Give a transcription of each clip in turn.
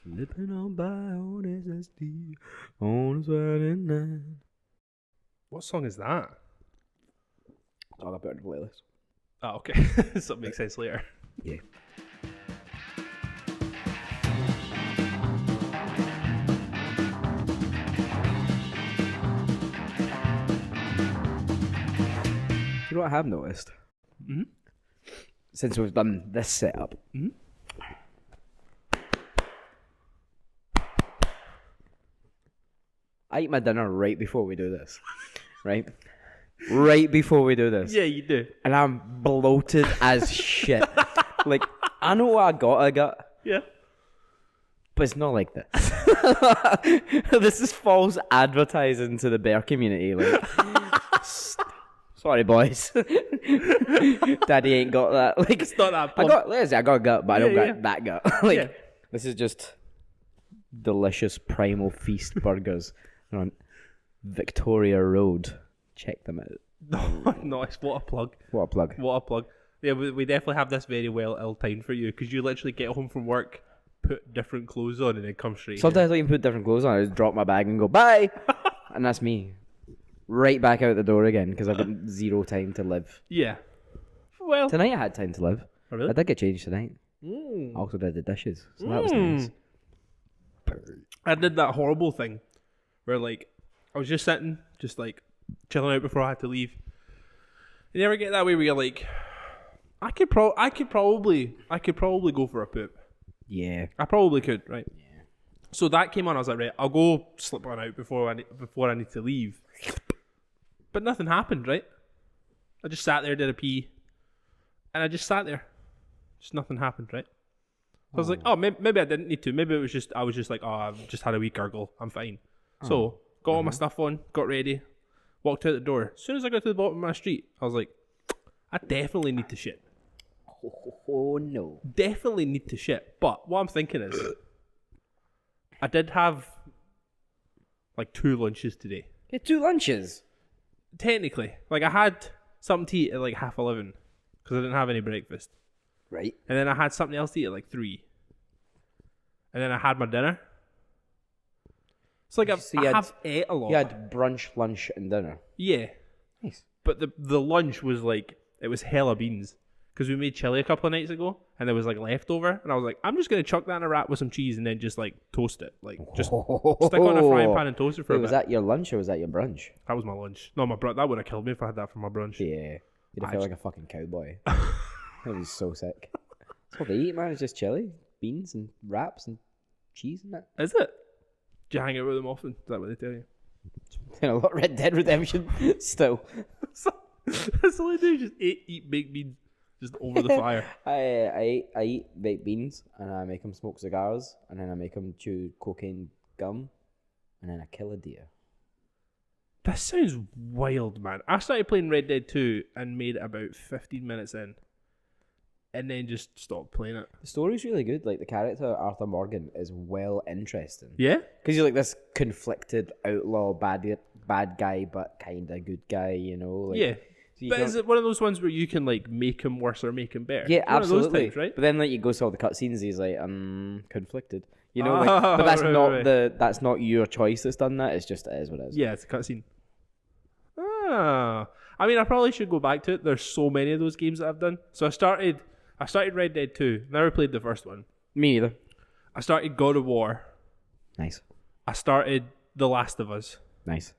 Slipping on by on SSD on a Saturday night. What song is that? I'll put it in the playlist. Oh, okay. So it makes sense later. Yeah. You know what I have noticed? Mm-hmm. Since we've done this setup. Mm-hmm. I eat my dinner right before we do this. Right? Right before we do this. Yeah, you do. And I'm bloated as shit. Like, I know what I got. Yeah. But it's not like this. This is false advertising to the bear community. Like, sorry, boys. Daddy ain't got that. Like, It's not that I got a gut, but I don't Yeah, got that gut. Like, Yeah. this is just delicious primal feast burgers on Victoria Road. Check them out. Nice. What a plug. What a plug. What a plug. Yeah, we definitely have this very well ill-timed for you because you literally get home from work, put different clothes on, and then come straight Sometimes I even put different clothes on. I just drop my bag and go, bye. And that's me. Right back out the door again because I've got zero time to live. here. Yeah. Well. Tonight I had time to live. Oh, really? I did get changed tonight. Mm. I also did the dishes. So that was nice. I did that horrible thing where, like, I was just sitting, just, like, chilling out before I had to leave. You ever get that way where you're like, I could probably go for a poop. Yeah. I probably could, right? Yeah. So that came on. I was like, right, I'll go slip one out before I need to leave. But nothing happened, right? I just sat there, did a pee, and I just sat there. Just nothing happened, right? So I was like, oh, maybe I didn't need to. Maybe I was just like, oh, I've just had a wee gargle. I'm fine. So got all my stuff on, got ready, walked out the door. As soon as I got to the bottom of my street, I was like, I definitely need to shit. Oh, no. Definitely need to shit. But what I'm thinking is, I did have like 2 lunches today. You had 2 lunches. Technically, like I had something to eat at like 11:30 because I didn't have any breakfast, Right. and then I had something else to eat at like 3, and then I had my dinner. It's like I have ate a lot. You had brunch, lunch, and dinner. Yeah, Nice. but the lunch was like it was hella beans because we made chili a couple of nights ago, and there was like leftover, and I was like, I'm just gonna chuck that in a wrap with some cheese and then just like toast it, like just stick on a frying pan and toast it for Wait, a bit. was that your lunch or was that your brunch? That was my lunch. No, that would have killed me if I had that for my brunch. Yeah. You'd have felt like a fucking cowboy. That was so sick. That's what they eat, man. It's just chili, beans, and wraps, and cheese and that. Is it? Do you hang out with them often? Is that what they tell you? And a lot of Red Dead Redemption still. That's all I do. Just eat baked beans just over the fire. I eat baked beans and I make them smoke cigars and then I make them chew cocaine gum and then I kill a deer. This sounds wild, man. I started playing Red Dead 2 and made it about 15 minutes in. And then just stopped playing it. The story's really good. Like the character Arthur Morgan is well interesting. Yeah? Because you're like this conflicted outlaw, bad guy, but kind of good guy, you know? Like, Yeah. so But is it one of those ones where you can like make him worse or make him better? Yeah, One absolutely. of those types, right? But then like you go to all the cutscenes, he's like, conflicted. You know, Oh, like, but that's right. that's not your choice that's done that. It's just it is what it is. Yeah, it's a cutscene. Ah. I mean, I probably should go back to it. There's so many of those games that I've done. So I started Red Dead 2. Never played the first one. Me neither. I started God of War. Nice. I started The Last of Us. Nice.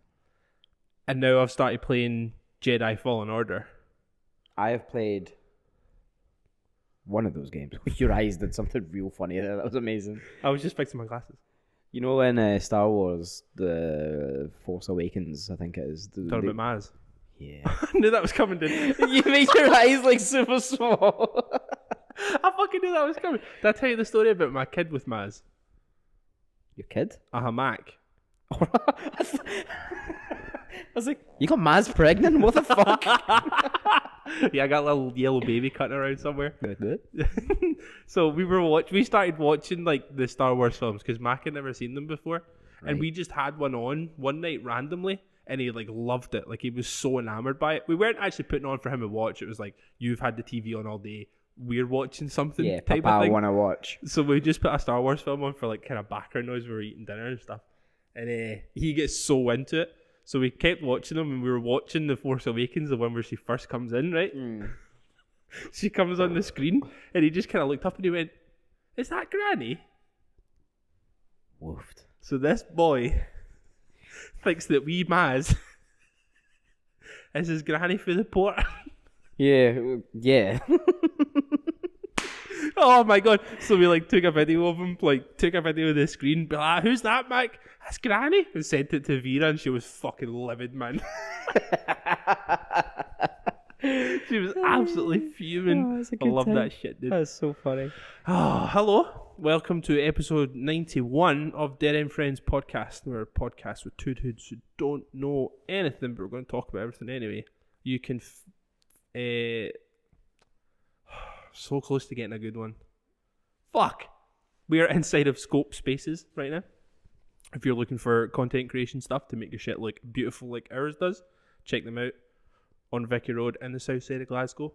And now I've started playing Jedi Fallen Order. I have played one of those games. Your eyes did something real funny there. That was amazing. I was just fixing my glasses. You know in Star Wars, The Force Awakens, I think it is. Talking about Maz. Yeah. I knew that was coming, didn't I? You made your eyes like super small. I fucking knew that was coming. Did I tell you the story about my kid with Maz? Your kid? Mac. I was like, you got Maz pregnant? What the fuck? Yeah, I got a little yellow baby cutting around somewhere. Good. So we started watching like the Star Wars films because Mac had never seen them before, and we just had one on one night randomly, and he like loved it. Like he was so enamored by it. We weren't actually putting on for him to watch. It was like, you've had the TV on all day. we're watching something Yeah, type of Papa thing. wanna watch. So we just put a Star Wars film on for like kind of background noise when we were eating dinner and stuff. And he gets so into it. So we kept watching them, and we were watching The Force Awakens, the one where she first comes in, right? She comes on the screen, and he just kind of looked up and he went, "Is that Granny?" Woofed. So this boy thinks that wee Maz is his granny for the port. Yeah, yeah. Oh my god. So we like took a video of him, like took a video of the screen, be like, "Who's that, Mac? That's Granny," and sent it to Vera, and she was fucking livid, man. She was absolutely fuming. that's a I good love time. that shit, dude. That's so funny. Oh, hello. Welcome to episode 91 of Dead End Friends podcast. We're a podcast with two dudes who don't know anything, but we're going to talk about everything anyway. You can so close to getting a good one. Fuck. We are inside of Scope Spaces right now. If you're looking for content creation stuff to make your shit look beautiful like ours does, check them out on Vicky Road in the south side of Glasgow.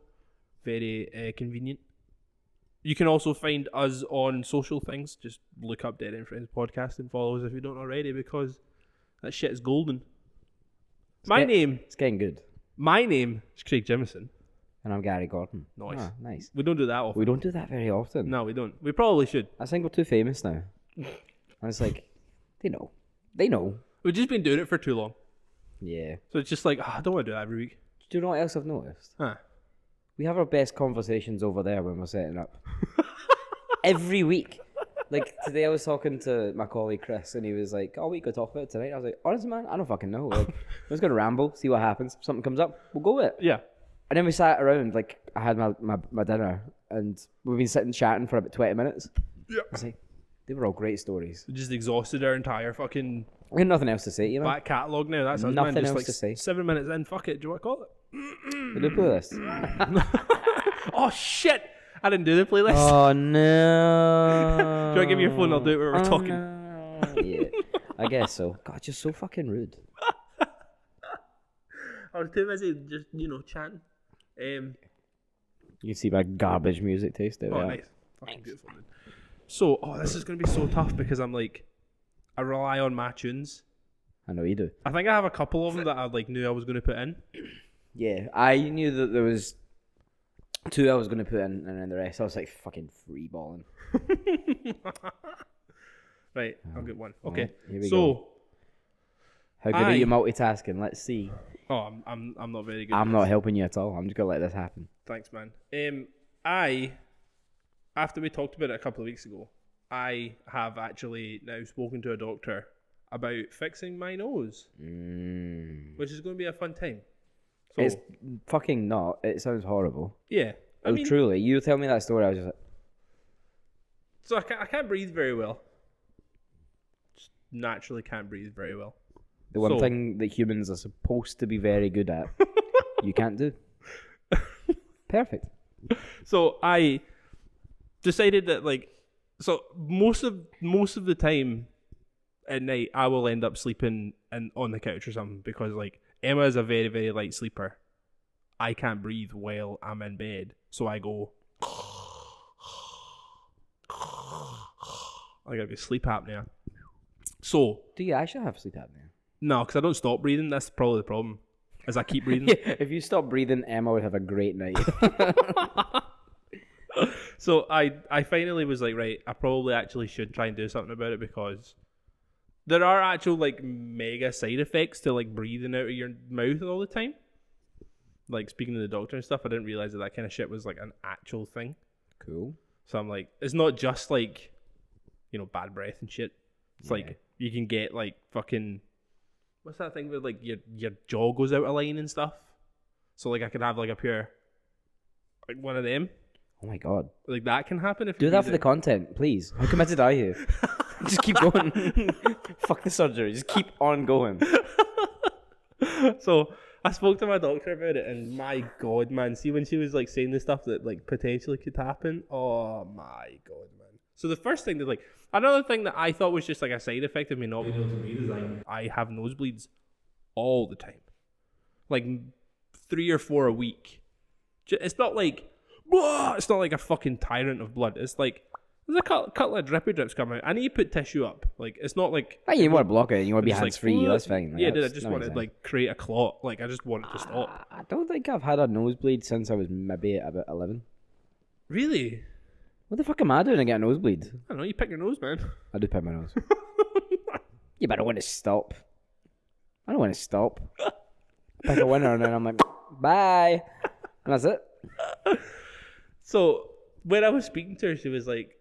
Very convenient. You can also find us on social things. Just look up Dead End Friends podcast and follow us if you don't already, because that shit is golden. It's getting good. My name is Craig Jimison. And I'm Gary Gordon. Nice. Ah, nice. We don't do that often. We don't do that very often. No, we don't. We probably should. I think we're too famous now. And it's like, they know. They know. We've just been doing it for too long. Yeah. So it's just like, I don't want to do that every week. Do you know what else I've noticed? Huh. We have our best conversations over there when we're setting up. Every week. Like, today I was talking to my colleague Chris, and he was like, "Oh, we could talk about it tonight." I was like, "Honestly, man, I don't fucking know. Like, we're just going to ramble, see what happens. If something comes up, we'll go with it." Yeah. And then we sat around, like, I had my dinner, and we've been sitting chatting for about 20 minutes. Yeah. I was like, they were all great stories. We just exhausted our entire fucking We had nothing else to say, you know? back catalogue now. That's us, Nothing man. Just else like to say. 7 minutes in, fuck it. Do you want to call it? We do playlist. Oh, shit. I didn't do the playlist. Oh, no. Do I give you your phone? I'll do it when we're talking. No. Yeah, I guess so. God, you're so fucking rude. I was too busy just, chatting. You can see my garbage music taste out Oh, there. nice. Fucking beautiful, dude. So, this is going to be so tough because I'm like, I rely on my tunes. I know you do. I think I have a couple of them that I knew I was going to put in. Yeah, I knew that there was two I was going to put in, and then the rest I was like fucking free balling. Right, I'll get one. Okay, here we so go. How good are you multitasking? Let's see. I'm not very good. I'm not helping you at all. I'm just gonna let this happen. Thanks, man. After we talked about it a couple of weeks ago, I have actually now spoken to a doctor about fixing my nose, which is going to be a fun time. So, It's fucking not. It sounds horrible. yeah, I mean, truly. You tell me that story. I was just like, so I can't breathe very well. Just naturally can't breathe very well. the one thing that humans are supposed to be very good at, you can't do. Perfect. So I decided that most of the time at night I will end up sleeping on the couch or something, because Emma is a very, very light sleeper. I can't breathe while I'm in bed, so I go I gotta be sleep apnea. So Do you actually have sleep apnea? no, because I don't stop breathing. That's probably the problem. As I keep breathing. Yeah, if you stop breathing, Emma would have a great night. So I finally was like, right, I probably actually should try and do something about it, because there are actual mega side effects to breathing out of your mouth all the time. Speaking to the doctor and stuff, I didn't realize that kind of shit was an actual thing. Cool. So I'm like, it's not just bad breath and shit. It's you can get fucking, what's that thing where your jaw goes out of line and stuff. So I could have a pure one of them. Oh my god. That can happen if Do you that for the content, please. How committed are you? Just keep going. Fuck the surgery. Just keep on going. So I spoke to my doctor about it, and my god, man, see when she was saying the stuff that potentially could happen. Oh my god, man. So the first thing that another thing that I thought was just a side effect of me not being able to breathe is I have nosebleeds all the time, 3 or 4 a week. It's not It's not like a fucking tyrant of blood. It's like there's a couple of drippy drips coming out. I need to put tissue up. Like it's not like Hey, you want to block it, and you want to be just hands free. That's fine. Like, yeah, that's I just no wanted reason. to like create a clot. Like I just want it to stop. I don't think I've had a nosebleed since I was maybe about 11. Really? What the fuck am I doing to get a nosebleed? I don't know. You pick your nose, man. I do pick my nose. Yeah, but I don't want to stop. I don't want to stop. I pick a winner and then I'm like, bye. And that's it. So when I was speaking to her, she was like,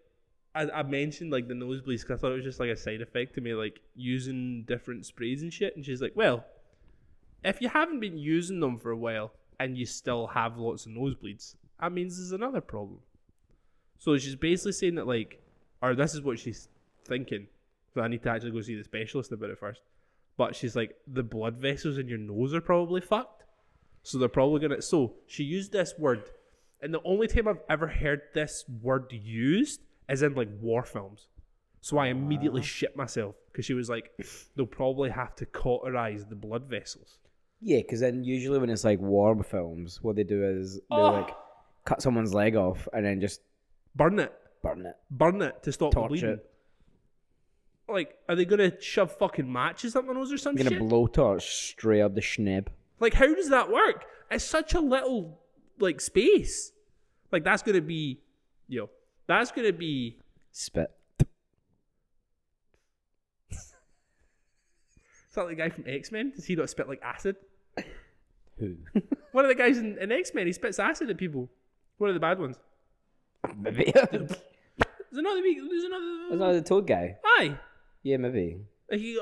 I mentioned like the nosebleeds because I thought it was just like a side effect to me, like using different sprays and shit. And she's like, well, if you haven't been using them for a while and you still have lots of nosebleeds, that means there's another problem. So she's basically saying that like, or this is what she's thinking. So I need to actually go see the specialist about it first. But she's like, the blood vessels in your nose are probably fucked. So they're probably gonna. So she used this word, and the only time I've ever heard this word used is in like war films. So I immediately shit myself because she was like, they'll probably have to cauterize the blood vessels. Yeah, because then usually when it's like war films, what they do is they like cut someone's leg off and then just burn it to stop the torch bleeding. it. Like, are they gonna shove fucking matches up my nose or some You're shit? gonna blowtorch straight up the schneb. Like, how does that work? It's such a little like space. Like that's gonna be, that's gonna be. Spit. Is that the guy from X-Men? Does he not spit like acid? Who? One of the guys in X-Men, he spits acid at people. One of the bad ones. Maybe. There's another. That's not the toad guy. Aye. Yeah, maybe. He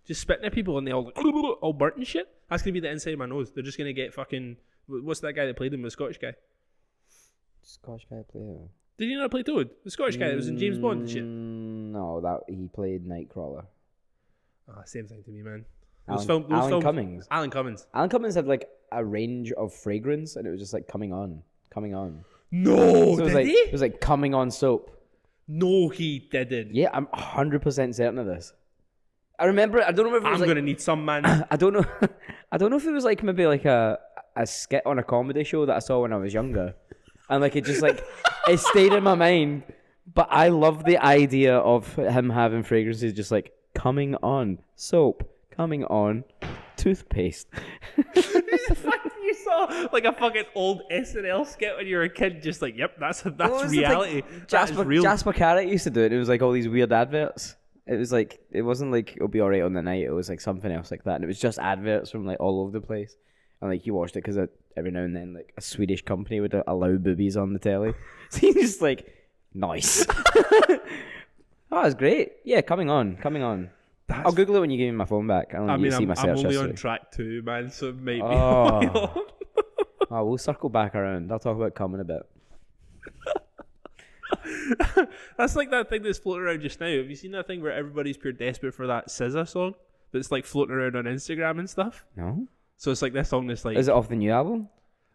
just spitting at people and they all like, all burnt and shit. That's gonna be the inside of my nose. They're just gonna get fucking. What's that guy that played him? The Scottish guy. Scottish guy player. Did he not play Toad? The Scottish guy that was in James Bond and shit. No, that he played Nightcrawler. Same thing to me, man. Alan Cummings. Alan Cummings. Alan Cummings had like a range of fragrance, and it was just like coming on. No, So it was did like he? it was like coming on soap. No, he didn't. Yeah, I'm 100% certain of this. I remember. I don't remember if it I'm was like, gonna need some man. I don't know. I don't know if it was like maybe like a skit on a comedy show that I saw when I was younger, and like it just like it stayed in my mind. But I love the idea of him having fragrances just like coming on soap, coming on toothpaste. You saw like a fucking old SNL skit when you were a kid, just like, yep, that's reality. That's real. Jasper Carrot used to do it. It was like all these weird adverts. It was like it wasn't like it'll be alright on the night. It was like something else like that, and it was just adverts from like all over the place. And like you watched it because every now and then like a Swedish company would allow boobies on the telly. So you just like nice. Oh, that's great. Yeah, coming on. I'll Google it when you give me my phone back. I mean, see my search I'm only history. on track 2, man, so it might be. Oh. Oh, we'll circle back around. I'll talk about coming a bit. That's like that thing that's floating around just now. Have you seen that thing where everybody's pure desperate for that SZA song that's like floating around on Instagram and stuff? No? So it's like this song that's like... Is it off the new album?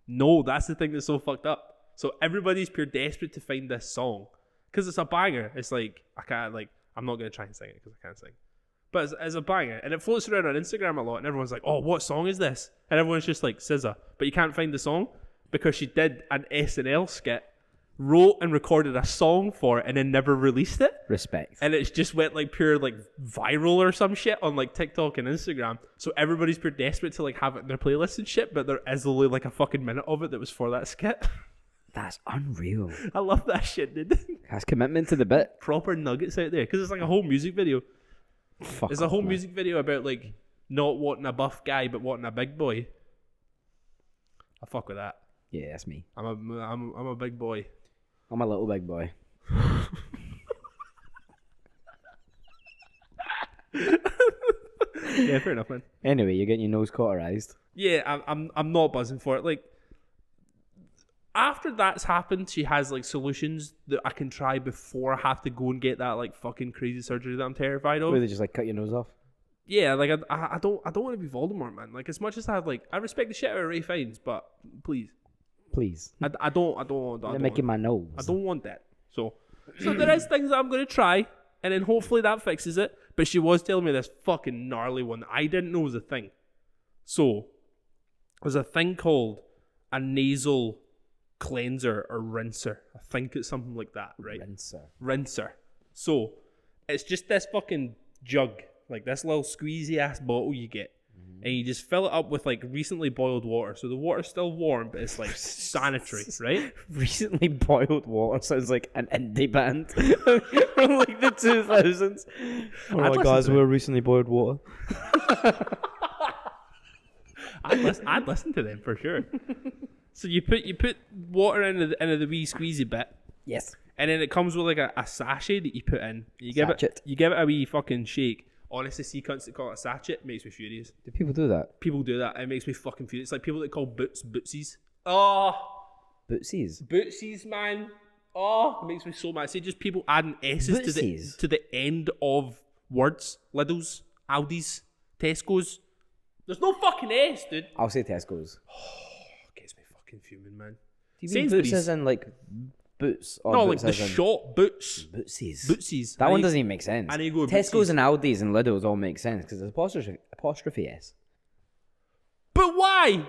No, that's the thing that's so fucked up. So everybody's pure desperate to find this song because it's a banger. It's like, I'm not going to try and sing it because I can't sing. But it's a banger, and it floats around on Instagram a lot, and everyone's like, oh, what song is this? And everyone's just like, SZA. But you can't find the song because she did an SNL skit, wrote and recorded a song for it, and then never released it. Respect. And it's just went like pure like viral or some shit on like TikTok and Instagram. So everybody's pure desperate to like have it in their playlist and shit, but there is only like a fucking minute of it that was for that skit. That's unreal. I love that shit, dude. That's commitment to the bit. Proper nuggets out there because it's like a whole music video. Fuck There's a off, whole man. music video about like not wanting a buff guy but wanting a big boy. I fuck with that. Yeah, that's me. I'm a big boy. I'm a little big boy. Yeah, fair enough, man. Anyway, you're getting your nose cauterized. Yeah, I'm not buzzing for it. Like after that's happened, she has like solutions that I can try before I have to go and get that like fucking crazy surgery that I'm terrified of. Where they just like cut your nose off. Yeah, like I don't want to be Voldemort, man. Like as much as I respect the shit out of Ray Fiennes, but please. I don't making my nose. I don't want that. So there is things that I'm going to try, and then hopefully that fixes it. But she was telling me this fucking gnarly one that I didn't know was a thing. So there's a thing called a nasal cleanser or rinser. I think it's something like that, right? Rinser. So it's just this fucking jug, like this little squeezy ass bottle you get, and you just fill it up with like recently boiled water. So the water's still warm, but it's like sanitary, right? Recently boiled water sounds like an indie band from like the 2000s. Oh my guys, we're recently boiled water. I'd listen to them for sure. So you put water into the wee squeezy bit. Yes. And then it comes with like a sachet that you put in. You give Sachet. it a wee fucking shake. Honestly, see cunts that call it a sachet, it makes me furious. Do people do that? People do that. It makes me fucking furious. It's like people that call boots bootsies. Oh, Bootsies, man. Oh, it makes me so mad. See, just people adding S's to the end of words. Lidl's, Aldi's, Tesco's. There's no fucking S, dude. I'll say Tesco's. Gets me fucking fuming, man. Do you mean boots as in like boots? Or no, boots like the shop boots. Bootsies. That one doesn't even make sense. I need to go with Tesco's Bootsies. and Aldi's and Lidl's all make sense because there's apostrophe S. But why?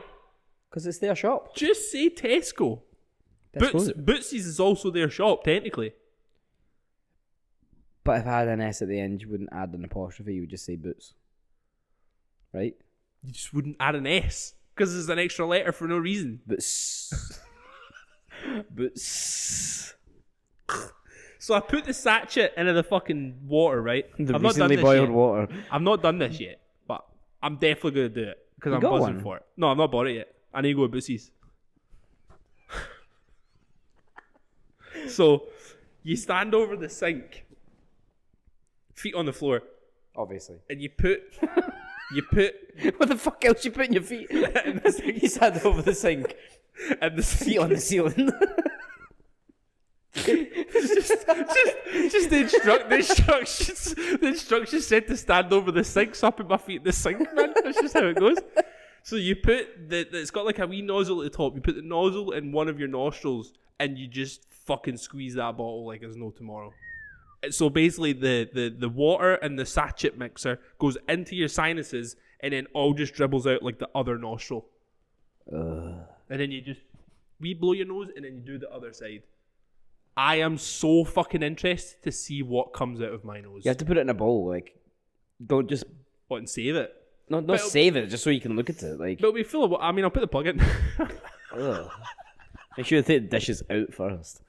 Because it's their shop. Just say Tesco. Bootsies is also their shop, technically. But if I had an S at the end, you wouldn't add an apostrophe, you would just say boots. Right? You just wouldn't add an S because it's an extra letter for no reason. Boots. Boots. So I put the sachet into the fucking water, right? The recently boiled water. I've not done this yet, but I'm definitely going to do it because I'm got buzzing one? for it. No, I've not bought it yet. I need to go with Bootsies. So you stand over the sink, feet on the floor, Obviously. and you put What the fuck else you put in your feet? You sat over the sink. and the Feet on the ceiling. just the instructions said to stand over the sink, so I put my feet in the sink, man. That's just how it goes. So you put it's got like a wee nozzle at the top. You put the nozzle in one of your nostrils and you just fucking squeeze that bottle like there's no tomorrow. So basically the water and the sachet mixer goes into your sinuses and then all just dribbles out like the other nostril. And then you just blow your nose and then you do the other side. I am so fucking interested to see what comes out of my nose. You have to put it in a bowl, like don't just What, and save it? not save it, just so you can look at it. Like But it'll be full of, I mean, I'll put the plug in. ugh. Make sure you take the dishes out first.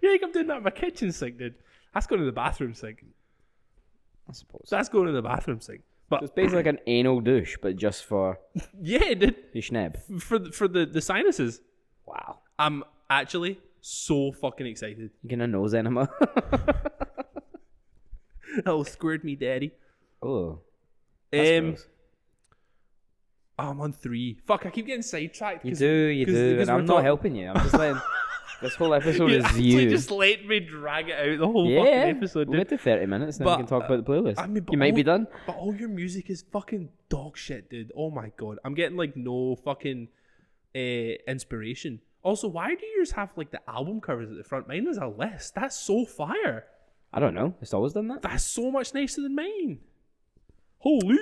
Yeah, like I'm doing that in my kitchen sink, dude. That's going to the bathroom sink. I suppose. That's going to the bathroom sink. But It's basically like an anal douche, but just for yeah, dude, your schneb. for the sinuses. Wow. I'm actually so fucking excited. You get a nose enema. That'll squirt me, daddy. Oh. That's gross. I'm on 3. Fuck, I keep getting sidetracked. You do, and I'm not helping you. I'm just letting. This whole episode is you. Just let me drag it out the whole Yeah, fucking episode, we'll dude. get to 30 minutes, then But, we can talk about the playlist. I mean, but you might be all- done. But all your music is fucking dog shit, dude. Oh my god. I'm getting like no fucking inspiration. Also, why do yours have like the album covers at the front? Mine is a list. That's so fire. I don't know. It's always done that. That's so much nicer than mine. Holy.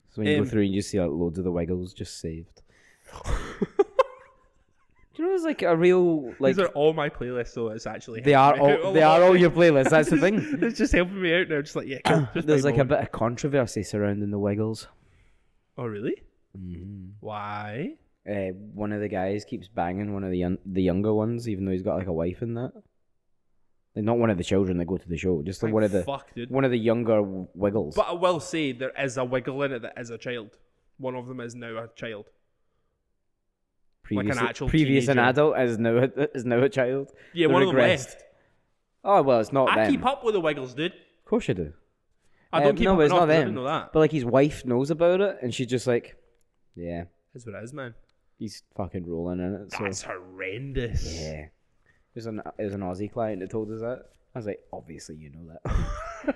So when you go through and you see like, loads of the Wiggles just saved. Do you know it's like a real like These are all my playlists, so it's actually they are all your playlists. That's the thing. It's just helping me out now. Just like, yeah, cool. Just There's play like more. a bit of controversy surrounding the Wiggles. Oh really? Mm-hmm. Why? One of the guys keeps banging one of the younger ones, even though he's got like a wife in that. Like, not one of the children that go to the show, just like Dude. one of the younger Wiggles. But I will say there is a wiggle in it that is a child. One of them is now a child. Like an actual previous an teenager. adult is now a child. Yeah, They one of them regressed. left. Oh well, it's not I them. keep up with the Wiggles, dude. Of course you do. I don't keep no, up but it's enough, not 'cause I them. didn't know that. But like his wife knows about it, and she's just like, yeah, That's what it is, man. he's fucking rolling in it. So That's horrendous. yeah, it was an Aussie client that told us that. I was like, obviously you know that.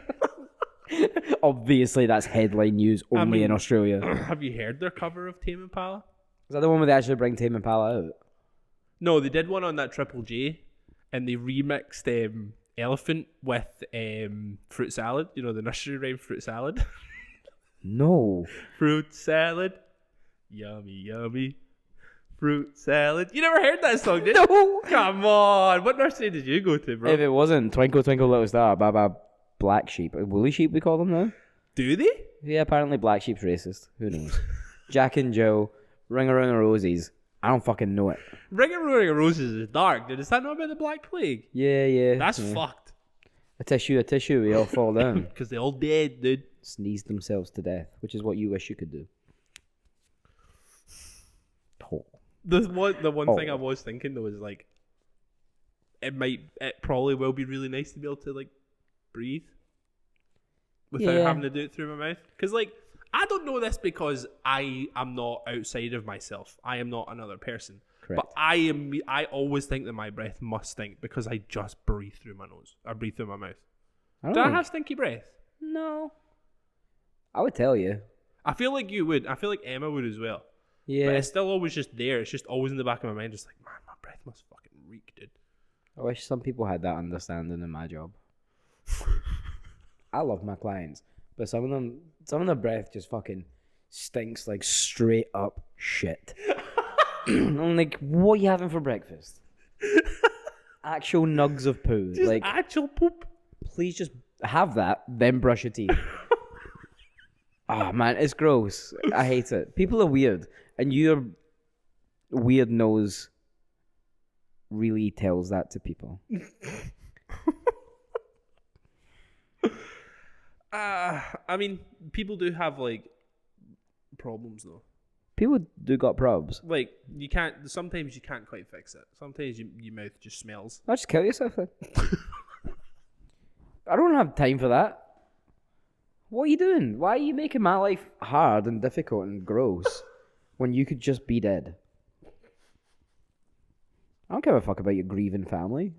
Obviously that's headline news only in Australia. Have you heard their cover of Tame Impala? Is that the one where they actually bring Tame Impala out? No, they did one on that Triple J, and they remixed Elephant with Fruit Salad. You know, the nursery rhyme Fruit Salad. No. Fruit salad, yummy, yummy. Fruit salad. You never heard that song, did you? No. Come on. What nursery did you go to, bro? If it wasn't Twinkle Twinkle Little Star, Baba Black Sheep, woolly sheep we call them now. Do they? Yeah, apparently Black Sheep's racist. Who knows? Jack and Joe, Ring Around the Rosies. I don't fucking know it. Ring Around Roses is dark, dude. Is that not about the Black Plague? Yeah. That's yeah. fucked. A tissue, we all fall down. Because they all dead, dude. Sneeze themselves to death, which is what you wish you could do. Oh. The one thing I was thinking though is like, it probably will be really nice to be able to like breathe without having to do it through my mouth. Because like, I don't know this because I am not outside of myself. I am not another person. Correct. But I always think that my breath must stink because I just breathe through my nose. I breathe through my mouth. Do I have stinky breath? No. I would tell you. I feel like you would. I feel like Emma would as well. Yeah. But it's still always just there. It's just always in the back of my mind. Just like, man, my breath must fucking reek, dude. I wish some people had that understanding in my job. I love my clients, but some of their breath just fucking stinks like straight up shit. I'm like, what are you having for breakfast? Actual nugs of poo. Just like actual poop. Please just have that, then brush your teeth. Oh man, it's gross. I hate it. People are weird, and your weird nose really tells that to people. I mean, people do have like problems though. People do got probs. Like sometimes you can't quite fix it. Sometimes your mouth just smells. I'll just kill yourself then. I don't have time for that. What are you doing? Why are you making my life hard and difficult and gross when you could just be dead? I don't give a fuck about your grieving family.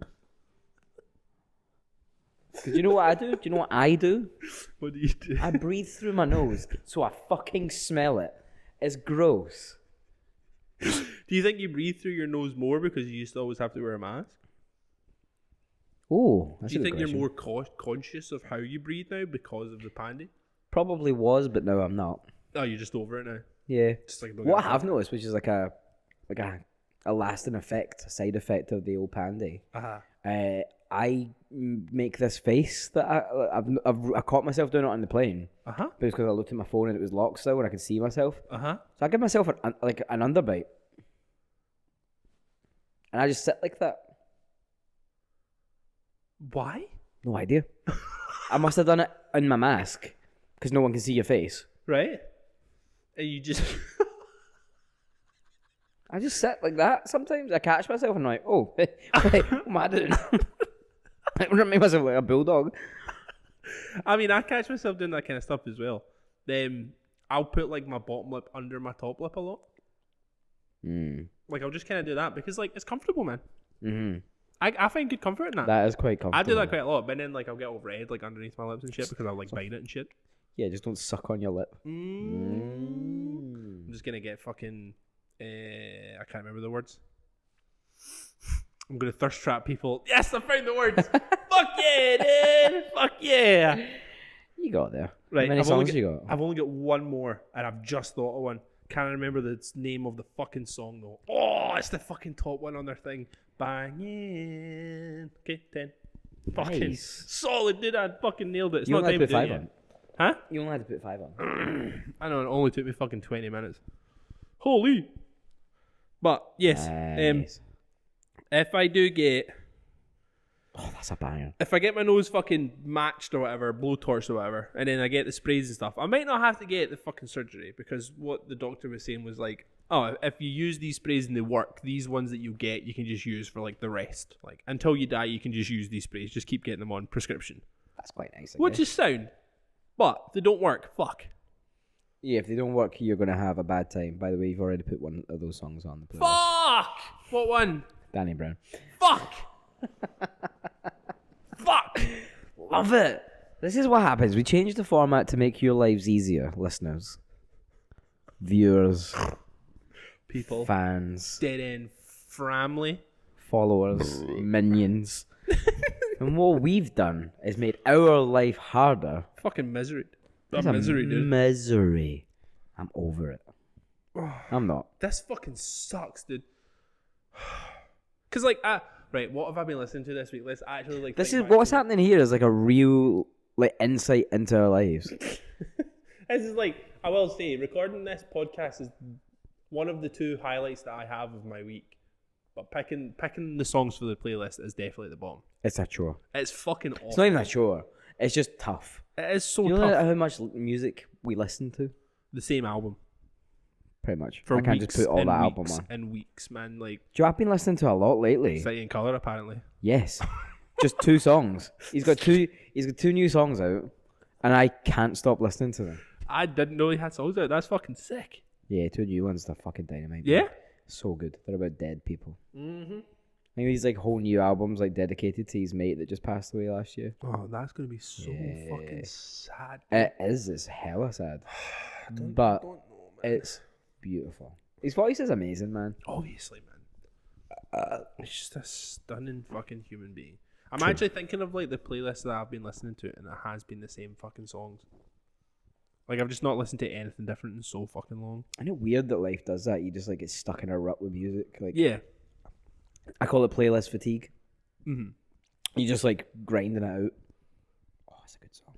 Because you know what I do? Do you know what I do? What do you do? I breathe through my nose so I fucking smell it. It's gross. Do you think you breathe through your nose more because you used to always have to wear a mask? Oh, do you think you're more conscious of how you breathe now because of the pandy? Probably was, but now I'm not. Oh, you're just over it now. Yeah. Just like what I have noticed, which is like a lasting effect, a side effect of the old pandy. I make this face that I caught myself doing it on the plane. Because I looked at my phone and it was locked still, and I could see myself. So I give myself an underbite, and I just sit like that. Why? No idea. I must have done it in my mask because no one can see your face. Right? And you just... I just sit like that. Sometimes I catch myself and I'm like, oh, wait, what am I doing? I make myself like a bulldog. I mean, I catch myself doing that kind of stuff as well. Then I'll put like my bottom lip under my top lip a lot. Like I'll just kind of do that because like it's comfortable, man. Mm-hmm. I find good comfort in that. That is quite comfortable. I do that quite a lot, but then like I'll get all red like underneath my lips and shit because I'll like bite it and shit. Yeah, just don't suck on your lip. I'm just gonna get fucking I can't remember the words. I'm gonna thirst trap people. Yes, I found the words. Fuck yeah, dude. Fuck yeah. You got there. Right. How many songs you got? I've only got one more, and I've just thought of one. Can't remember the name of the fucking song though. Oh, it's the fucking top one on their thing. Banging. Okay, 10. Fucking solid, dude. I fucking nailed it. It's you not only time had to to put do 5 it on. Huh? You only had to put 5 on. I know, it only took me fucking 20 minutes. Holy. But, yes. Nice. If I do get... Oh, that's a banger. If I get my nose fucking matched or whatever, blowtorched or whatever, and then I get the sprays and stuff, I might not have to get the fucking surgery because what the doctor was saying was like, oh, if you use these sprays and they work, these ones that you get, you can just use for like the rest. Like until you die, you can just use these sprays. Just keep getting them on prescription. That's quite nice. Which is sound. But if they don't work, fuck. Yeah, if they don't work, you're going to have a bad time. By the way, you've already put one of those songs on the playlist. Fuck! What one? Danny Brown. Fuck! Fuck! Love it. This is what happens. We change the format to make your lives easier, listeners, viewers, people, fans, dead end family, followers, minions. And what we've done is made our life harder. Fucking misery. It's Misery, dude. Misery. I'm over it. I'm not. This fucking sucks, dude. Cause like, right, what have I been listening to this week? Let's actually like. This is what's happening here is like a real like insight into our lives. This is like, I will say, recording this podcast is one of the 2 highlights that I have of my week. But picking the songs for the playlist is definitely at the bottom. It's a chore. It's fucking awful. It's not even a chore. It's just tough. It is so You tough. know how much music we listen to? The same album. Pretty much. For I can't weeks just put all and that weeks album on. and weeks, man. Like, Joe, I've been listening to a lot lately. City in Colour, apparently. Yes. Just 2 songs. He's got two new songs out, and I can't stop listening to them. I didn't know he had songs out. That's fucking sick. Yeah, 2 new ones. They're fucking dynamite. Yeah? Man. So good. They're about dead people. Mm-hmm. I think these like whole new albums like dedicated to his mate that just passed away last year. Oh, that's going to be so Yeah. fucking sad. It is. It's hella sad. I But don't know, man. it's beautiful. His voice is amazing, man. Obviously, man. He's just a stunning fucking human being. I'm True. actually thinking of like the playlist that I've been listening to, and it has been the same fucking songs. Like, I've just not listened to anything different in so fucking long. Isn't it weird that life does that? You just like get stuck in a rut with music. Like, Yeah. I call it playlist fatigue. Mm-hmm. You just like grinding it out. Oh, it's a good song.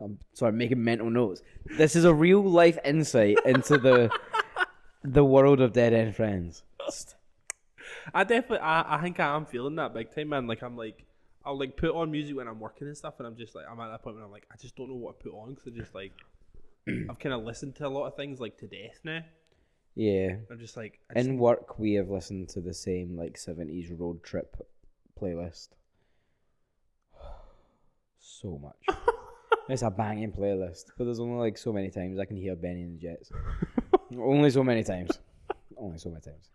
I'm sorry, making mental notes. This is a real life insight into the world of Dead End Friends. I definitely, I think I am feeling that big time, man. Like, I'll like put on music when I'm working and stuff, and I'm just like, I'm at that point where I'm like, I just don't know what to put on, because I just like, I've kind of listened to a lot of things like to death now. Yeah. I'm just like, In work, we have listened to the same like 70s road trip playlist. So much. It's a banging playlist, but there's only like so many times I can hear Benny and the Jets. Only so many times. Only so many times.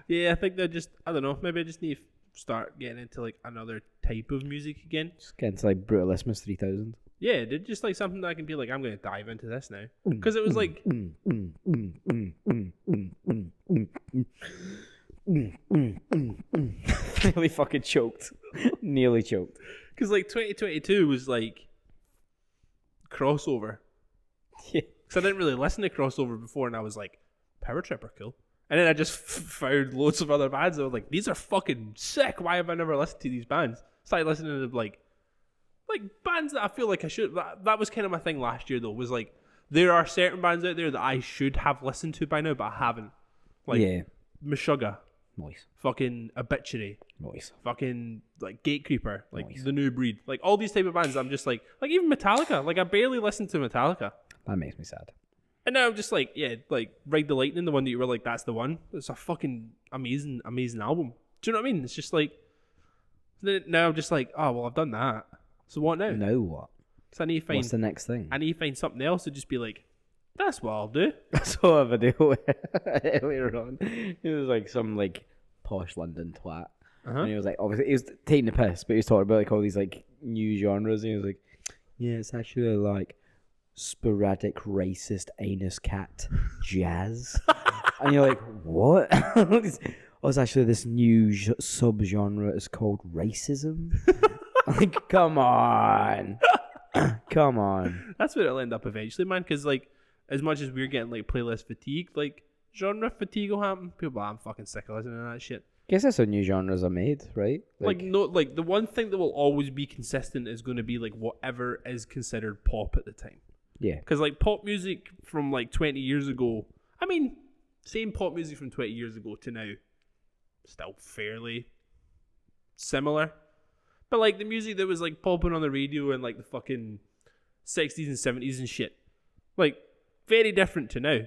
Yeah, I think that just, I don't know, maybe I just need to start getting into like another type of music again. Just get into like Brutalismus 3000. Yeah, dude, just like something that I can be like, I'm going to dive into this now. Because it was like, Nearly fucking choked. Nearly choked. because like 2022 was like crossover. Yeah. Because I didn't really listen to crossover before, and I was like, Power Trip are cool. And then I just found loads of other bands. I was like, these are fucking sick. Why have I never listened to these bands? Started listening to like bands that I feel like I should. That was kind of my thing last year, though. Was like, there are certain bands out there that I should have listened to by now, but I haven't. Like, Yeah. Meshuggah, Nice. fucking Obituary, Nice. fucking like Gatekeeper, like Nice. The New Breed, like all these type of bands. I'm just like even Metallica. Like, I barely listened to Metallica. That makes me sad. And now I'm just like, yeah, like Ride the Lightning, the one that you were like, that's the one. It's a fucking amazing album. Do you know what I mean? It's just like, now I'm just like, oh, well, I've done that. So what now? Now what? So I need to What's the find, next thing? I need to find something else to just be like, that's what I'll do. I saw a video earlier on. It was like some like posh London twat. Uh-huh. And he was like, obviously, he was taking the piss, but he was talking about like all these like new genres. And he was like, yeah, it's actually like sporadic racist anus cat jazz. And you're like, what? Oh, it's actually this new subgenre. It's called racism. Like, come on. Come on. That's what it'll end up eventually, man. Because like, as much as we're getting like playlist fatigue, like genre fatigue will happen. People, I'm fucking sick of listening to that shit. Guess that's how new genres are made, right? Like no, like the one thing that will always be consistent is going to be like whatever is considered pop at the time. Yeah. Because like pop music from like 20 years ago, I mean, same pop music from 20 years ago to now, still fairly similar. But like the music that was like popping on the radio in like the fucking 60s and 70s and shit, like very different to now.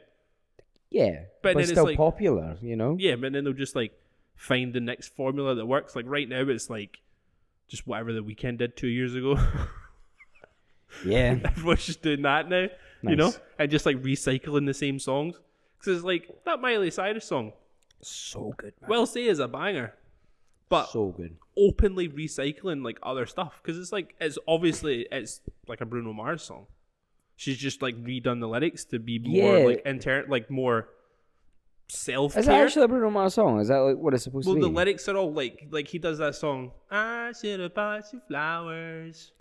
Yeah. But But then it's it's still like- popular, you know? Yeah, but then they'll just like find the next formula that works. Like right now, it's like just whatever the Weeknd did 2 years ago. Yeah. Everyone's just doing that now, you know, Nice. and just like recycling the same songs. Because it's like that Miley Cyrus song, So good, man. Well Say, is a banger, but So good. openly recycling like other stuff. Because it's like, it's obviously, it's like a Bruno Mars song. She's just like redone the lyrics to be more Yeah. like more self-care. Is that actually a Bruno Mars song? Is that like what it's supposed Well, to be? the lyrics are all like he does that song, I should have bought you flowers.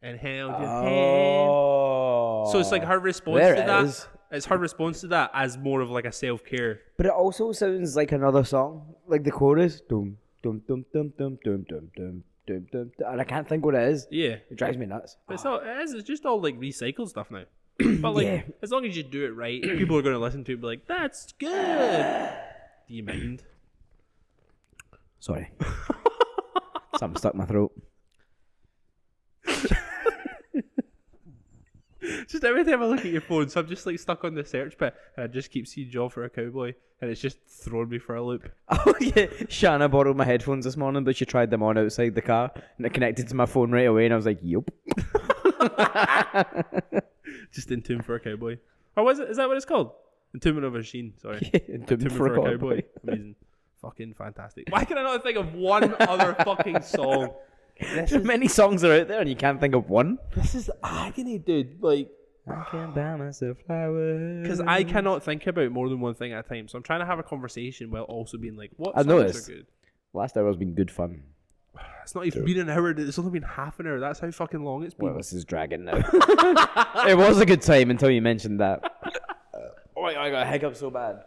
and held your hand. Oh. So it's like her response There to it that. is. It's her response to that as more of like a self-care. But it also sounds like another song, like the chorus. Dum dum dum dum dum dum dum dum dum dum, and I can't think what it is. Yeah. It drives me nuts. But it's just all like recycled stuff now. But like, Yeah. as long as you do it right, people are going to listen to it and be like, that's good. Do you mind? Sorry. Something stuck in my throat. Just every time I look at your phone, so I'm just like stuck on the search bit, and I just keep seeing Job for a Cowboy, and it's just throwing me for a loop. Oh yeah, Shanna borrowed my headphones this morning, but she tried them on outside the car, and it connected to my phone right away, and I was like, "Yup." Just in tune for a Cowboy. Or was it? Is that what it's called? Entombment of a Machine. Sorry. Entombment for a Cowboy. Amazing. Fucking fantastic. Why can I not think of one other fucking song? There's many songs are out there, and you can't think of one. This is agony, dude. Like, I can buy myself flowers. because I cannot think about more than one thing at a time. So I'm trying to have a conversation while also being like, what I songs noticed. are good? Last hour's been good fun. It's not even been an hour. It's only been half an hour. That's how fucking long it's been. Well, this is dragging now. It was a good time until you mentioned that. Oh my god, I got a hiccup so bad.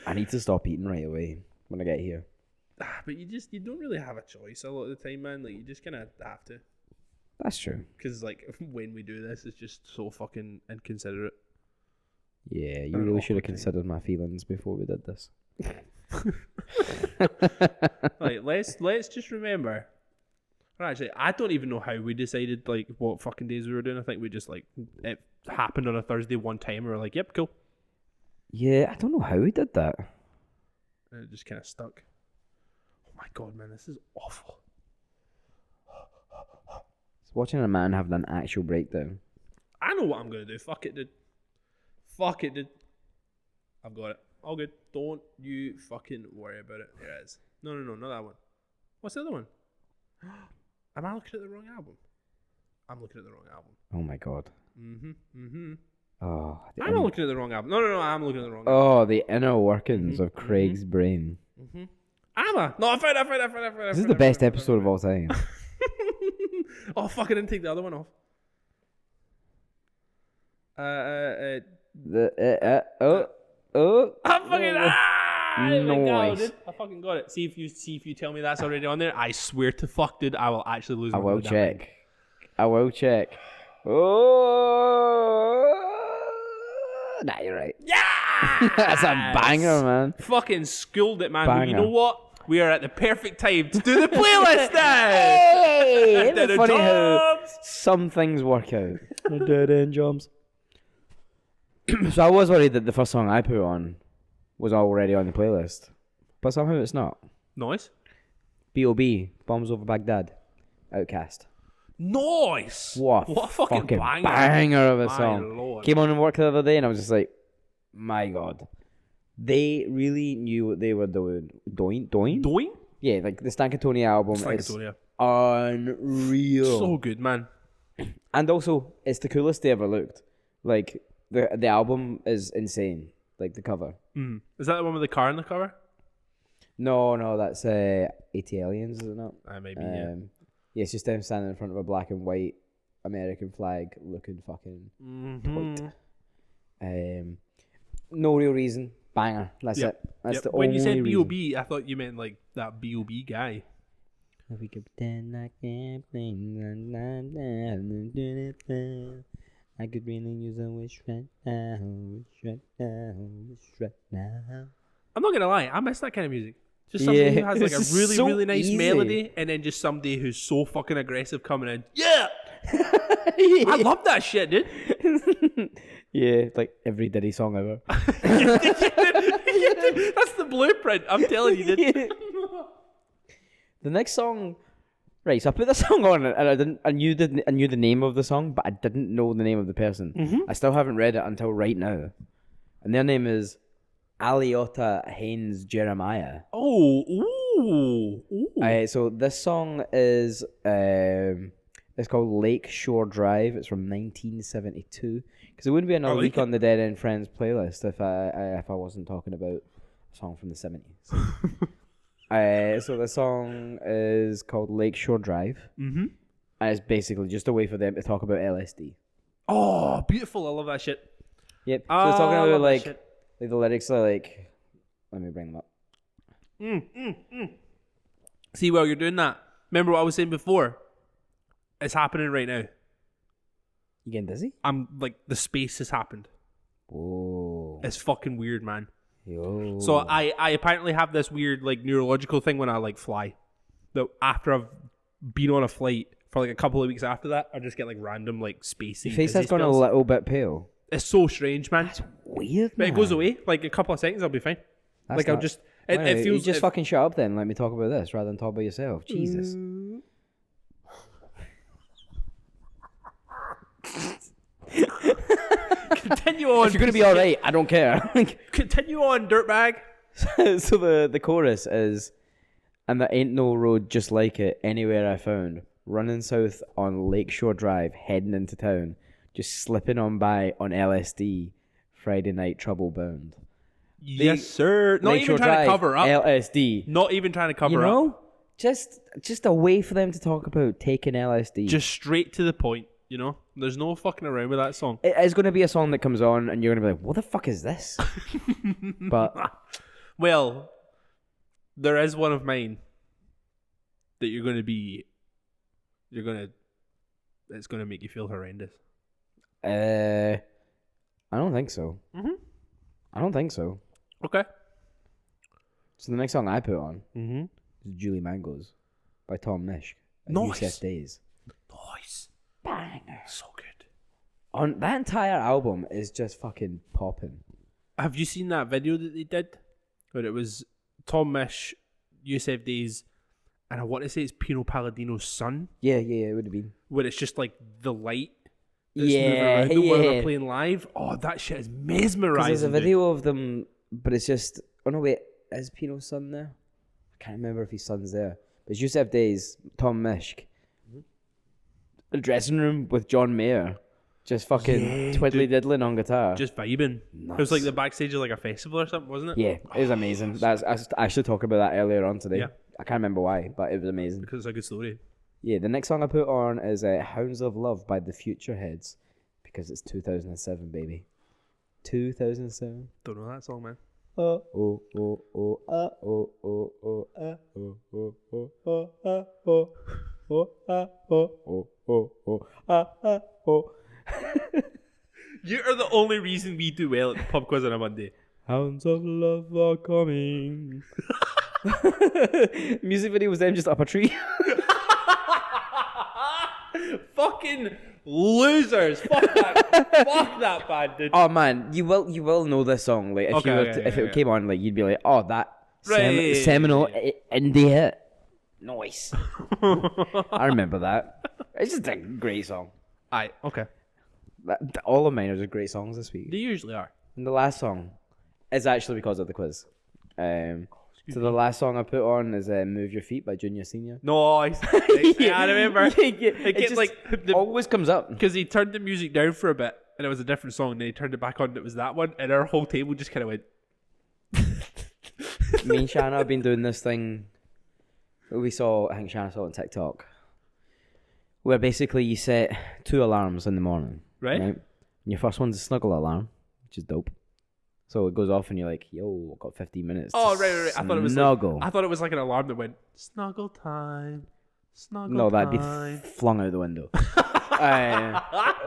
I need to stop eating right away when I get here. But you don't really have a choice a lot of the time, man. Like, you just kind of have to. That's true. Because, like, when we do this, it's just so fucking inconsiderate. Yeah, you An really should have awkward time. considered my feelings before we did this. Like, let's just remember. Or actually, I don't even know how we decided, like, what fucking days we were doing. I think we just, like, it happened on a Thursday one time. And we were like, yep, cool. Yeah, I don't know how we did that. And it just kind of stuck. Oh my god, man, this is awful. It's watching a man having an actual breakdown. I know what I'm going to do. Fuck it, dude. Fuck it, dude. I've got it. All good. Don't you fucking worry about it. There it is. No, not that one. What's the other one? Am I looking at the wrong album? I'm looking at the wrong album. Oh my god. Oh, I'm not looking at the wrong album. No, I'm looking at the wrong album. Oh, the inner workings of Craig's brain. Amma! No, I found it. This is the best episode of all time. Oh, fuck, I didn't take the other one off. Oh. I fucking Noise. I fucking got it. See if you tell me that's already on there. I swear to fuck, dude, I will actually lose. I my will goddamn mind. check. I will check. Oh, nah, you're right. Yeah, That's a banger, man. Fucking schooled it, man. But you Banger. know what? We are at the perfect time to do the playlist now. Hey, isn't Dead it end funny how jobs. some things work out? Dead end jobs. So I was worried that the first song I put on was already on the playlist, but somehow it's not. Nice. B.O.B. Bombs Over Baghdad. Outcast. Nice. What a fucking banger. banger of a My song. lord. Came on in work the other day and I was just like, my god. They really knew what they were doing. Doing? Doing? Yeah, like the Stankatoni album is Stankatonia. unreal. So good, man. And also, it's the coolest they ever looked. Like, the album is insane. Like, the cover. Is that the one with the car in the cover? No, that's 80 Aliens, is it not? Maybe, yeah. Yeah, it's just them standing in front of a black and white American flag looking fucking toit. No real reason. Banger. That's it. That's the When only you said reason. B.O.B., I thought you meant like that B.O.B. guy. We could pretend like airplanes I could really use a wish right now. I'm not gonna lie, I miss that kind of music. Just somebody who has like a it's really, so really nice easy. melody, and then just somebody who's so fucking aggressive coming in. Yeah, I love that shit, dude. Yeah, it's like every Diddy song ever. That's the blueprint. I'm telling you, dude. The next song, right? So I put the song on, and I knew the name of the song, but I didn't know the name of the person. I still haven't read it until right now, and their name is Aliota Haynes Jeremiah. Oh, ooh. So this song is it's called Lake Shore Drive. It's from 1972. Because it wouldn't be another week on the Dead End Friends playlist if I wasn't talking about a song from the 70s. So the song is called Lakeshore Drive. Mm-hmm. And it's basically just a way for them to talk about LSD. Oh, beautiful. I love that shit. Yep. So it's talking I about love that like shit. the lyrics are like, let me bring them up. See, while you're doing that, remember what I was saying before? It's happening right now. You getting dizzy? I'm like, the space has happened. Whoa. It's fucking weird, man. Yo. So I apparently have this weird like neurological thing when I like fly. That after I've been on a flight for like a couple of weeks after that, I just get like random like spacey. Your face dizzy has gone a spells. little bit pale. It's so strange, man. That's weird, But man. it goes away like a couple of seconds. I'll be fine. That's like I'll not- just. Why It not? feels. You just fucking shut up then. Let me talk about this rather than talk about yourself. Jesus. Continue on. If you're gonna be all right, I don't care. Continue on, dirtbag. So the chorus is, and there ain't no road just like it anywhere I found. Running south on Lakeshore Drive, heading into town, just slipping on by on LSD. Friday night trouble bound. Yes, sir. Not Lakeshore even trying Drive, to cover up. LSD. Not even trying to cover You up. know, just a way for them to talk about taking LSD. Just straight to the point. You know, there's no fucking around with that song. It is going to be a song that comes on, and you're going to be like, "What the fuck is this?" But Well, there is one of mine that you're going to be. It's going to make you feel horrendous. I don't think so. Mhm. I don't think so. Okay. So the next song I put on Mm-hmm. is Julie Mangoes by Tom Misch. Nice. Yusef Days. Nice. Banger. So good. On that entire album is just fucking popping. Have you seen that video that they did? Where it was Tom Misch, Yusef Days, and I want to say it's Pino Palladino's son. Yeah, it would have been. Where it's just like the light that's moving Yeah, around them while yeah. they're playing live. Oh, that shit is 'Cause mesmerizing. there's a dude. video of them, but it's just. Oh no, wait, is Pino's son there? I can't remember if his son's there. But it's Yusef Days, Tom Misch. A dressing room with John Mayer, just fucking Yeah, twiddly diddling on guitar. Just vibing. It was Nuts. like the backstage of like a festival or something, wasn't it? Yeah, it was amazing. That's I was actually talking about that earlier on today. Yeah. I can't remember why, but it was amazing. Because it's a good story. Yeah, the next song I put on is Hounds of Love by the Future Heads, because it's 2007, baby. 2007. Don't know that song, man. Oh, oh, oh, oh, oh, oh, oh, oh, oh, oh, oh, oh, oh, oh, oh, oh, oh, oh, oh, oh. You are the only reason we do well at the pub quiz on a Monday. Hounds of love are coming. Music video was them just up a tree. Fucking losers. Fuck that band, dude. Oh man, you will know this song. Like if Okay, you were okay, if okay, it came on, like you'd be like, oh, that Right. seminal indie hit. Nice. I remember that. It's just a great song. Aye, okay. All of mine are just great songs this week. They usually are. And the last song is actually because of the quiz. So the last song I put on is "Move Your Feet" by Junior Senior. Nice. Yeah, I remember. It gets just like always comes up. because he turned the music down for a bit and it was a different song. And then he turned it back on and it was that one. And our whole table just kind of went. Me and Shanna have been doing this thing. We saw, I think Shanna saw it on TikTok, where basically you set 2 alarms in the morning. Right? And your first one's a snuggle alarm, which is dope. So it goes off and you're like, yo, I've got 15 minutes. Oh, to right. I thought it was snuggle. I thought it was like an alarm that went snuggle time. Snuggle No, that'd be time. flung out the window.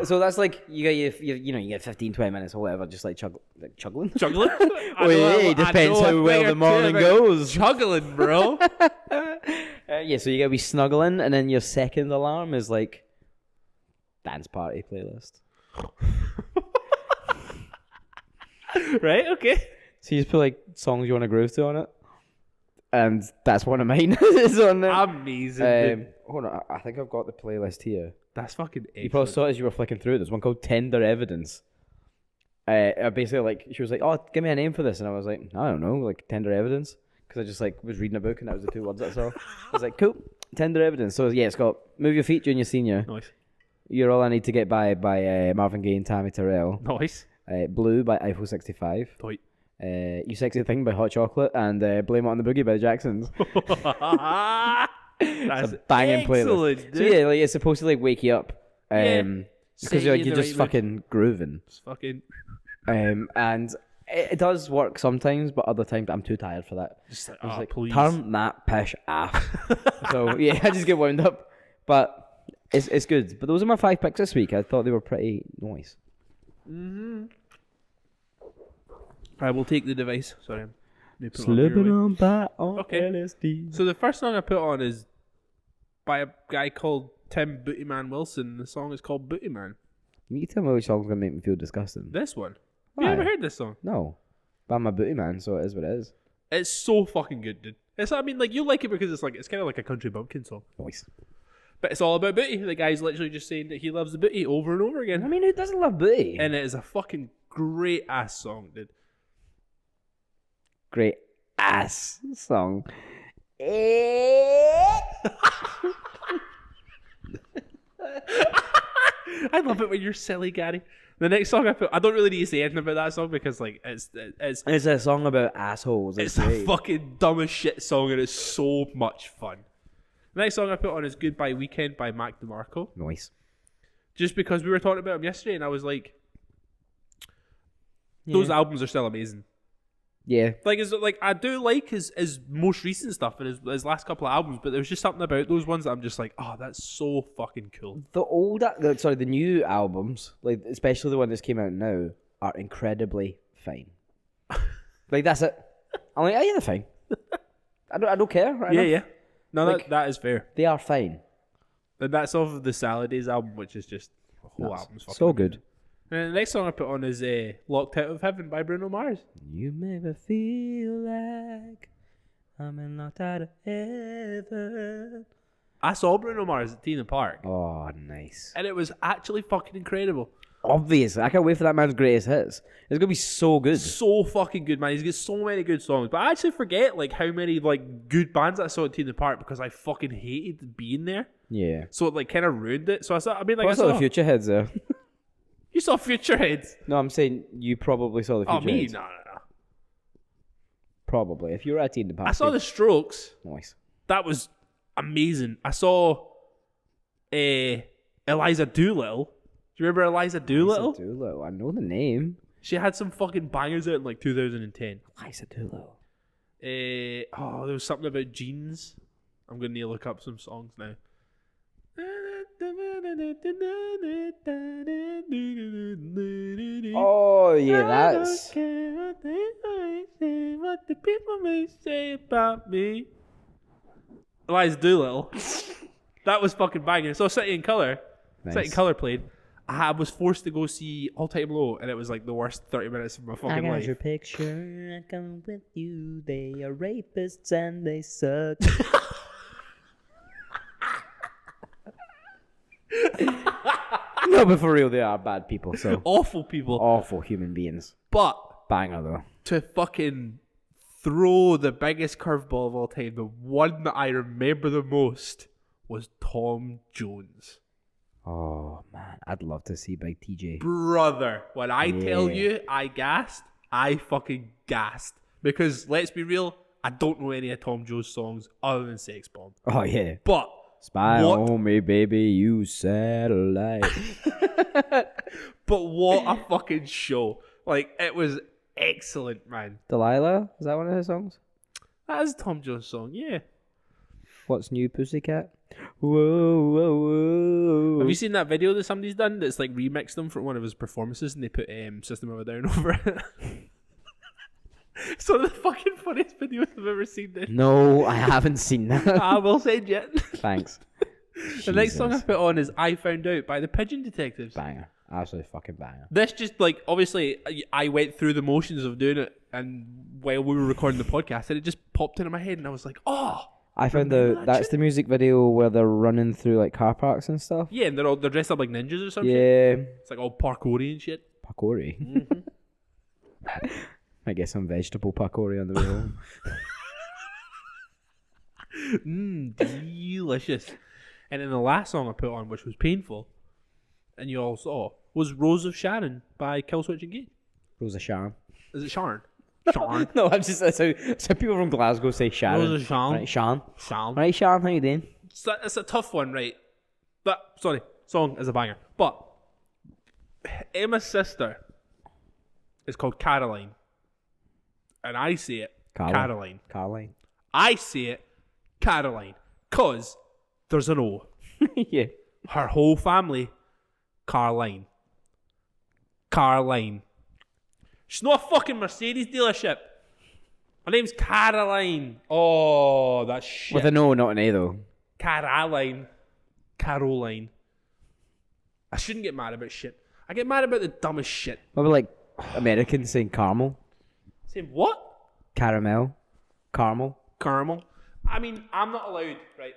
So that's like you get you get 15, 20 minutes or whatever, just like chuggling. Juggling? Well, it depends how well the morning goes. Juggling, bro. Yeah, so you gotta be snuggling, and then your second alarm is like dance party playlist. Right? Okay. So you just put like songs you want to groove to on it, and that's one of mine. Is on there. Amazing. dude. Hold on, I think I've got the playlist here. That's fucking You probably excellent. saw it as you were flicking through. There's one called Tender Evidence. Basically, like she was like, "Oh, give me a name for this," and I was like, "I don't know, like Tender Evidence," because I just like was reading a book and that was the 2 words I saw. I was like, "Cool, Tender Evidence." So yeah, it's got "Move Your Feet," Junior Senior. Nice. "You're All I Need to Get By" by Marvin Gaye and Tammy Terrell. Nice. "Blue" by Eiffel 65. Tight. You Sexy Thing by Hot Chocolate, and Blame It on the Boogie by the Jacksons. That's a banging playlist. excellent, So dude. yeah, like it's supposed to like wake you up. Because Set you're, you in you're the just right mood. fucking grooving. It's fucking And it does work sometimes, but other times I'm too tired for that. just like, I was oh, like, please. turn that pish off. So yeah, I just get wound up. But it's good. But those are my 5 picks this week. I thought they were pretty nice. I will take the device. Sorry, I'm put it on Slipping your way. on by on Okay. LSD. So the first song I put on is by a guy called Tim Bootyman Wilson. The song is called Bootyman. You need to tell me which song's gonna make me feel disgusting. This one. Have you Why? ever heard this song? No. But I'm a booty man, so it is what it is. It's so fucking good, dude. I mean, like, you like it because it's kind of like a country bumpkin song. Nice. But it's all about booty. The guy's literally just saying that he loves the booty over and over I again. mean, who doesn't love booty? And it is a fucking great ass song, dude. Great ass song. I love it when you're silly, Gary. The next song I put, I don't really need to say anything about that song because like it's It's a song about assholes. it's It's a great. fucking dumbest shit song and it's so much fun. The next song I put on is Goodbye Weekend by Mac DeMarco. Nice. Just because we were talking about him yesterday and I was like, those albums are still amazing. Yeah. Like I do like his most recent stuff and his last couple of albums, but there's just something about those ones that I'm just like, oh, that's so fucking cool. The new albums, like especially the one that's came out now, are incredibly fine. Like that's it. I'm like, oh yeah, they're fine. I don't care. Right enough. Yeah. No, Like- that is fair. They are fine. And that's off of the Salad Days album, which is just the whole Nuts. album's fucking So amazing. good. And the next song I put on is Locked Out of Heaven by Bruno Mars. You make me feel like I'm in locked out of heaven. I saw Bruno Mars at Tina Park, Oh, nice. and it was actually fucking incredible. Obviously, I can't wait for that man's greatest hits. It's gonna be so good. So fucking good, man. He's got so many good songs. But I actually forget like how many like good bands I saw at Tina Park because I fucking hated being there. Yeah. So it like kind of ruined it. So I saw. I mean, like I saw the Future Heads there. You saw Future Heads. No, I'm saying you probably saw the Future Oh, me? Heads. No. Probably. If you were at Teen I saw the Strokes. Nice. That was amazing. I saw Eliza Doolittle. Do you remember Eliza Doolittle? Liza Doolittle. I know the name. She had some fucking bangers out in like 2010. Liza Doolittle. There was something about jeans. I'm gonna need to look up some songs now. Oh, yeah, that's... I don't care what the people may say about me. Eliza Doolittle. That was fucking banging. So City in Colour. Nice. City in Colour played. I was forced to go see All Time Low, and it was like the worst 30 minutes of my fucking life. your picture. I come with you. They are rapists and they suck. No, but for real, they are bad people. So Awful people. awful human beings. But Banger though. to fucking throw the biggest curveball of all time, the one that I remember the most was Tom Jones. Oh man, I'd love to see Big TJ. Brother, when I tell Yeah. you I gassed, I fucking gassed. Because let's be real, I don't know any of Tom Jones' songs other than Sex Bomb. Oh yeah. But Spy What? on me, baby, you satellite. what a fucking show. Like, it was excellent, man. Delilah? Is that one of his songs? That is a Tom Jones song, yeah. What's New, Pussycat? Whoa, whoa, whoa. Have you seen that video that somebody's done that's like remixed them for one of his performances and they put System of a Down over it? It's one of the fucking funniest videos I've ever seen. Dude. No, I haven't seen that. I will send you it. Thanks. The next song I Jesus. put on is I Found Out by the Pigeon Detectives. Banger. Absolutely fucking banger. This just like, obviously, I went through the motions of doing it and while we were recording the podcast and it just popped into my head and I was like, oh. I found Remember that that's shit? the music video where they're running through like car parks and stuff. Yeah, and they're dressed up like ninjas or something. Yeah. It's like all parkoury and shit. Pakori. Mm-hmm. I get some vegetable pakori on the way home. Delicious. And then the last song I put on, which was painful, and you all saw, was Rose of Sharon by Killswitch Engage. Rosa Sharon. Is it Sharon? Sean. No, that's how people from Glasgow say Sharon. Those are Sean. Right, Sean. Sean. Right, Sean, how you doing? It's a tough one, right? Song is a banger. But Emma's sister is called Caroline. And I say it Caroline. Caroline. I say it Caroline. Because there's an O. Yeah. Her whole family, Caroline. Caroline. She's not a fucking Mercedes dealership. Her name's Caroline. Oh, that's shit. With an O, not an A, though. Caroline. Caroline. I shouldn't get mad about shit. I get mad about the dumbest shit. What about, like, Americans saying caramel? Saying what? Caramel. Caramel. Caramel. I mean, I'm not allowed, right?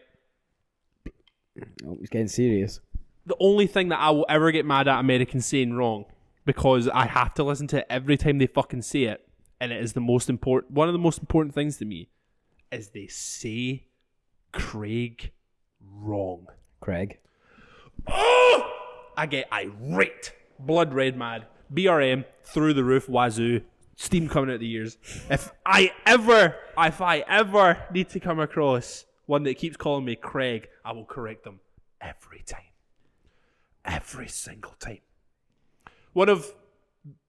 Oh, he's getting serious. The only thing that I will ever get mad at Americans saying wrong, because I have to listen to it every time they fucking say it, and it is the most important, one of the most important things to me, is they say Craig wrong. Craig. Oh! I get irate. Blood red mad. BRM through the roof, wazoo. Steam coming out the ears. If I ever need to come across one that keeps calling me Craig, I will correct them every time. Every single time. One of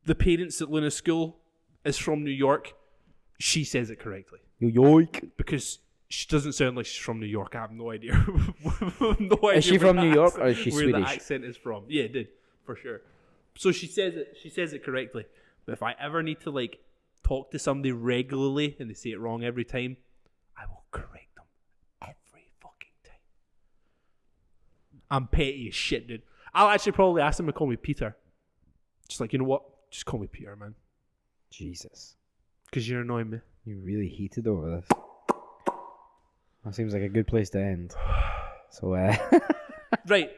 the parents at Luna's school is from New York. She says it correctly. New York. Because she doesn't sound like she's from New York. I have no idea. No idea. Is she from New York or is she where Swedish? the accent is from. Yeah, it did. For sure. So she says it correctly. But if I ever need to like talk to somebody regularly and they say it wrong every time, I will correct them every fucking time. I'm petty as shit, dude. I'll actually probably ask them to call me Peter. Just like, you know what? Just call me Peter, man. Jesus. Because you're annoying me. You're really heated over this. That seems like a good place to end. So, Right.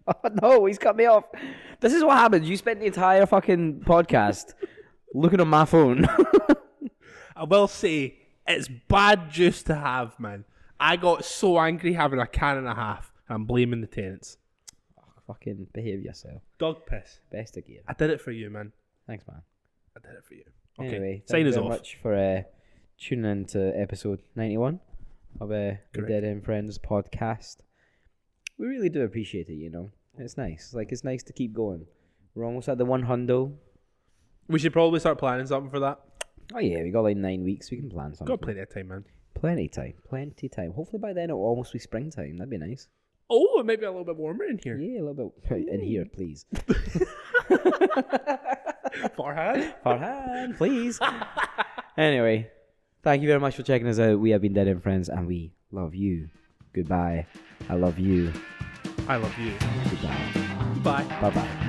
Oh, no, he's cut me off. This is what happens. You spent the entire fucking podcast looking on my phone. I will say, it's bad juice to have, man. I got so angry having a can and a half, and I'm blaming the tenants. Oh, fucking behave yourself. Dog piss. Best of gear. I did it for you, man. Thanks, man. I did it for you. Okay, Anyway, sign thank us you very off. much for tuning in to episode 91 of the Correct. Dead End Friends podcast. We really do appreciate it, you know. It's nice. Like, it's nice to keep going. We're almost at the 100. We should probably start planning something for that. Oh, yeah, we got like 9 weeks. We can plan something. Got plenty of time, man. Plenty time. Hopefully by then it'll almost be springtime. That'd be nice. Oh, it might be a little bit warmer in here. Yeah, a little bit. In here, please. Farhan, please. Anyway, thank you very much for checking us out. We have been Dead End Friends, and we love you. Goodbye. I love you. I love you. Goodbye. Bye. Bye-bye.